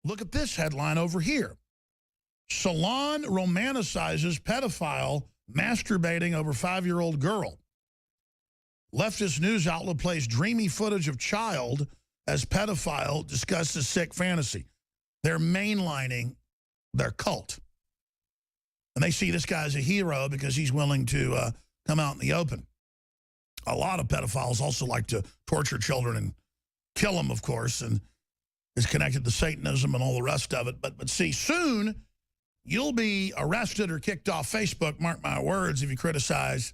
Look at this headline over here. Salon romanticizes pedophile masturbating over 5-year-old girl. Leftist news outlet plays dreamy footage of child as pedophile discusses sick fantasy. They're mainlining their cult. And they see this guy as a hero because he's willing to come out in the open. A lot of pedophiles also like to torture children and kill them, of course, and is connected to Satanism and all the rest of it. But see, soon you'll be arrested or kicked off Facebook, mark my words, if you criticize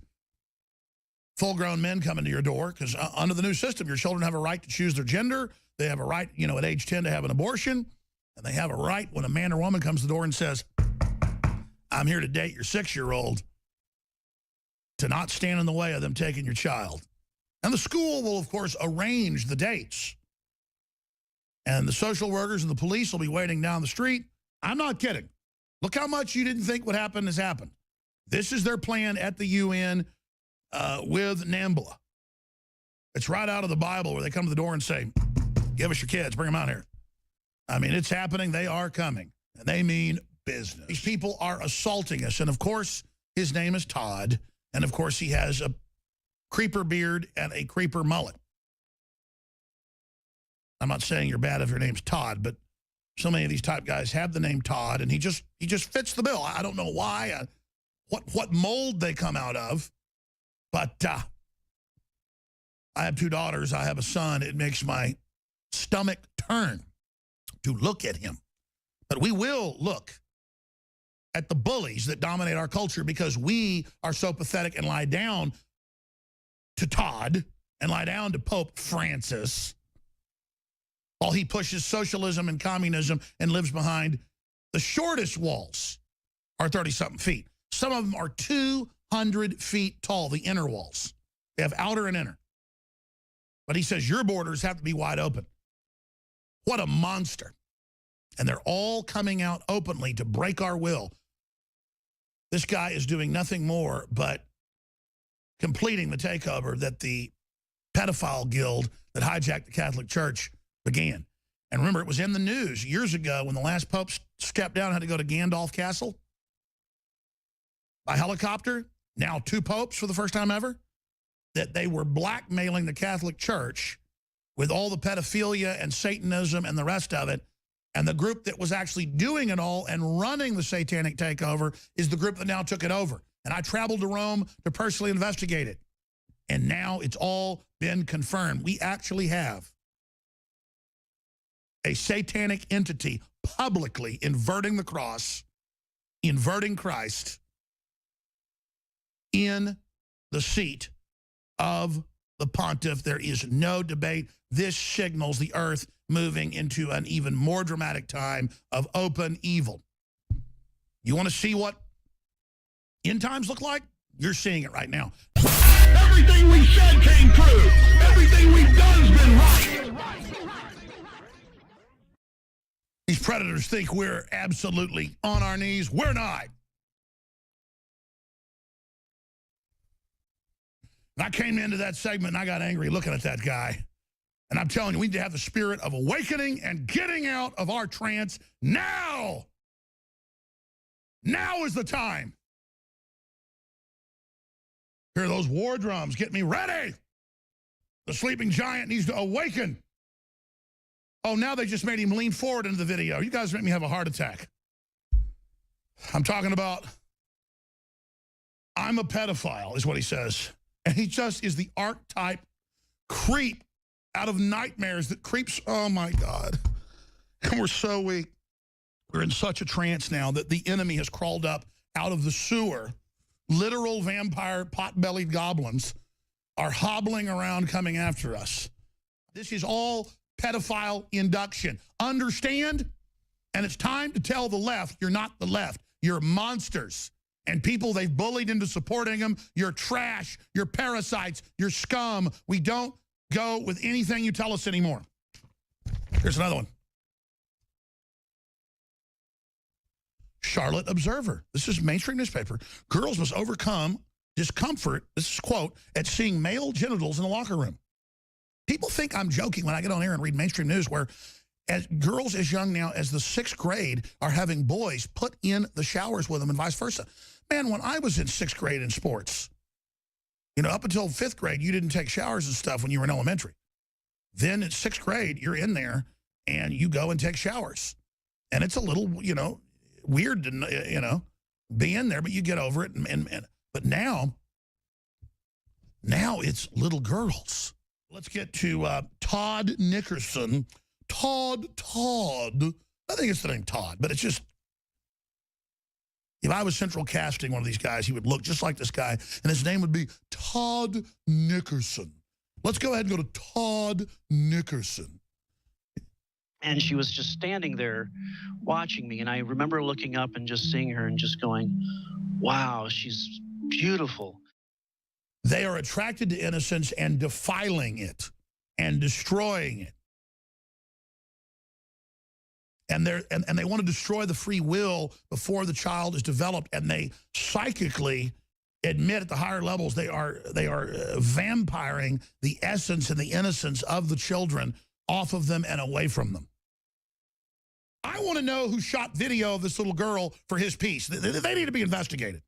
full-grown men coming to your door, because under the new system, your children have a right to choose their gender. They have a right, you know, at age 10 to have an abortion. And they have a right when a man or woman comes to the door and says, I'm here to date your 6-year-old, to not stand in the way of them taking your child. And the school will, of course, arrange the dates. And the social workers and the police will be waiting down the street. I'm not kidding. Look how much you didn't think would happen has happened. This is their plan at the UN with NAMBLA. It's right out of the Bible where they come to the door and say, give us your kids, bring them out here. I mean, it's happening. They are coming. And they mean business. These people are assaulting us. And, of course, his name is Todd. And, of course, he has a creeper beard and a creeper mullet. I'm not saying you're bad if your name's Todd, but so many of these type guys have the name Todd, and he just fits the bill. I don't know why, what mold they come out of, but I have 2 daughters. I have a son. It makes my stomach turn to look at him. But we will look at the bullies that dominate our culture because we are so pathetic and lie down to Todd and lie down to Pope Francis while he pushes socialism and communism and lives behind the shortest walls are 30-something feet. Some of them are 200 feet tall, the inner walls. They have outer and inner. But he says your borders have to be wide open. What a monster. And they're all coming out openly to break our will. This guy is doing nothing more but completing the takeover that the pedophile guild that hijacked the Catholic Church began. And remember, it was in the news years ago when the last pope stepped down and had to go to Gandalf Castle by helicopter. Now 2 popes for the first time ever. That they were blackmailing the Catholic Church with all the pedophilia and Satanism and the rest of it. And the group that was actually doing it all and running the satanic takeover is the group that now took it over. And I traveled to Rome to personally investigate it. And now it's all been confirmed. We actually have a satanic entity publicly inverting the cross, inverting Christ in the seat of the pontiff. There is no debate. This signals the earth moving into an even more dramatic time of open evil. You want to see what end times look like? You're seeing it right now. Everything we said came true. Everything we've done's been right. These predators think we're absolutely on our knees. We're not. And I came into that segment and I got angry looking at that guy. And I'm telling you, we need to have the spirit of awakening and getting out of our trance now. Now is the time. Hear those war drums. Get me ready. The sleeping giant needs to awaken. Oh, now they just made him lean forward into the video. You guys make me have a heart attack. I'm talking about, I'm a pedophile, is what he says. And he just is the archetype creep out of nightmares that creeps. Oh, my God. And we're so weak. We're in such a trance now that the enemy has crawled up out of the sewer. Literal vampire pot-bellied goblins are hobbling around coming after us. This is all pedophile induction. Understand? And it's time to tell the left, you're not the left. You're monsters. And people they've bullied into supporting them, you're trash, you're parasites, you're scum. We don't go with anything you tell us anymore. Here's another one. Charlotte Observer. This is mainstream newspaper. Girls must overcome discomfort, this is a quote, at seeing male genitals in the locker room. People think I'm joking when I get on air and read mainstream news where As girls as young now as the 6th grade are having boys put in the showers with them and vice versa. Man, when I was in 6th grade in sports, you know, up until 5th grade, you didn't take showers and stuff when you were in elementary. Then in 6th grade, you're in there and you go and take showers. And it's a little, you know, weird to, you know, be in there, but you get over it. But now it's little girls. Let's get to Todd Nickerson. Todd. I think it's the name Todd, but it's just, if I was central casting one of these guys, he would look just like this guy, and his name would be Todd Nickerson. Let's go ahead and go to Todd Nickerson. And she was just standing there watching me, and I remember looking up and just seeing her and just going, wow, she's beautiful. They are attracted to innocence and defiling it and destroying it. And they want to destroy the free will before the child is developed, and they psychically admit at the higher levels they are vampiring the essence and the innocence of the children off of them and away from them. I want to know who shot video of this little girl for his piece. They need to be investigated.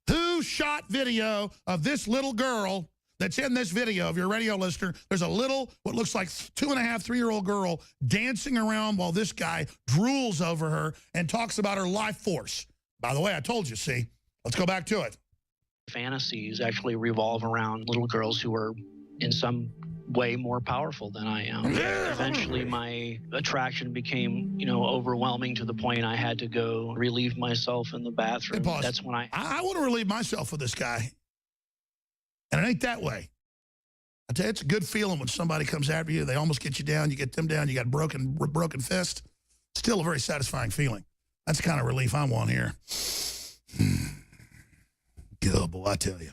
Who shot video of this little girl that's in this video? Of your radio listener, there's a little, what looks like 2.5, 3-year-old girl dancing around while this guy drools over her and talks about her life force. By the way, I told you, see? Let's go back to it. Fantasies actually revolve around little girls who are in some way more powerful than I am. Eventually, my attraction became, you know, overwhelming to the point I had to go relieve myself in the bathroom. Hey, that's when I want to relieve myself with this guy. And it ain't that way. I tell you, it's a good feeling when somebody comes after you. They almost get you down. You get them down. You got broken fist. Still a very satisfying feeling. That's the kind of relief I want here. Good boy, I tell you.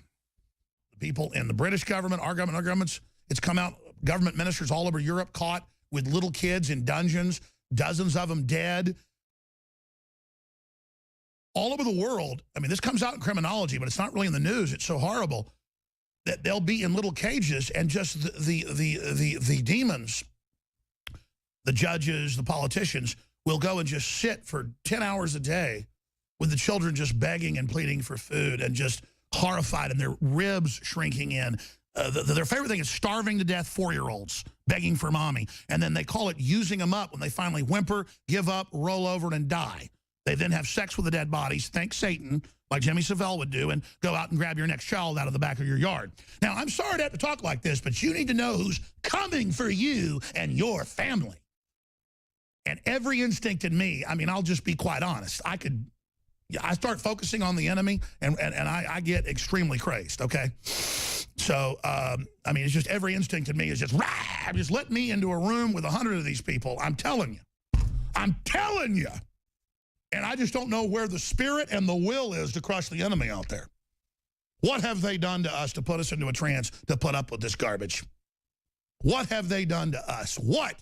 The people in the British government, our governments, it's come out, government ministers all over Europe caught with little kids in dungeons, dozens of them dead. All over the world, I mean, this comes out in criminology, but it's not really in the news. It's so horrible that they'll be in little cages, and just the demons, the judges, the politicians, will go and just sit for 10 hours a day with the children just begging and pleading for food and just horrified and their ribs shrinking in. Their favorite thing is starving to death 4-year-olds begging for mommy. And then they call it using them up when they finally whimper, give up, roll over, and die. They then have sex with the dead bodies, thank Satan, like Jimmy Savile would do, and go out and grab your next child out of the back of your yard. Now, I'm sorry to have to talk like this, but you need to know who's coming for you and your family. And every instinct in me, I mean, I'll just be quite honest. I start focusing on the enemy, and I get extremely crazed, okay? So, I mean, it's just every instinct in me is just, rah, just let me into a room with 100 of these people. I'm telling you. I'm telling you. And I just don't know where the spirit and the will is to crush the enemy out there. What have they done to us to put us into a trance to put up with this garbage? What have they done to us? What?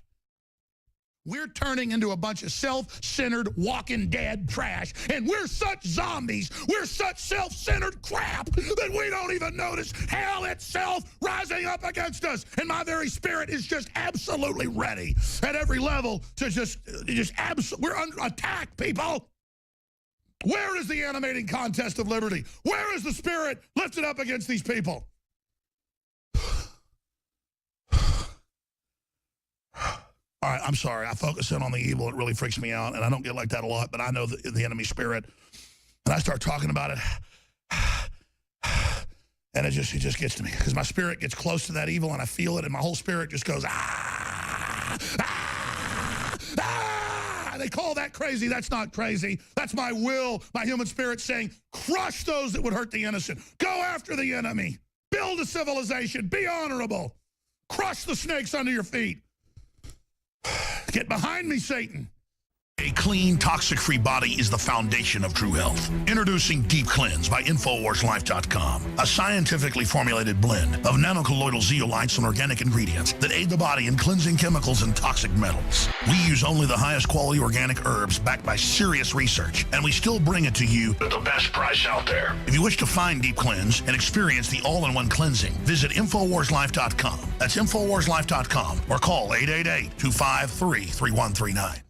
We're turning into a bunch of self-centered, walking dead trash, and we're such zombies, we're such self-centered crap that we don't even notice hell itself rising up against us. And my very spirit is just absolutely ready at every level to we're under attack, people. Where is the animating contest of liberty? Where is the spirit lifted up against these people? All right, I'm sorry. I focus in on the evil. It really freaks me out, and I don't get like that a lot, but I know the enemy spirit. And I start talking about it, and it just gets to me because my spirit gets close to that evil, and I feel it, and my whole spirit just goes, ah, ah, ah. They call that crazy. That's not crazy. That's my will, my human spirit saying, crush those that would hurt the innocent. Go after the enemy. Build a civilization. Be honorable. Crush the snakes under your feet. Get behind me, Satan. A clean, toxic-free body is the foundation of true health. Introducing Deep Cleanse by InfoWarsLife.com, a scientifically formulated blend of nanocolloidal zeolites and organic ingredients that aid the body in cleansing chemicals and toxic metals. We use only the highest quality organic herbs backed by serious research, and we still bring it to you at the best price out there. If you wish to find Deep Cleanse and experience the all-in-one cleansing, visit InfoWarsLife.com. That's InfoWarsLife.com or call 888-253-3139.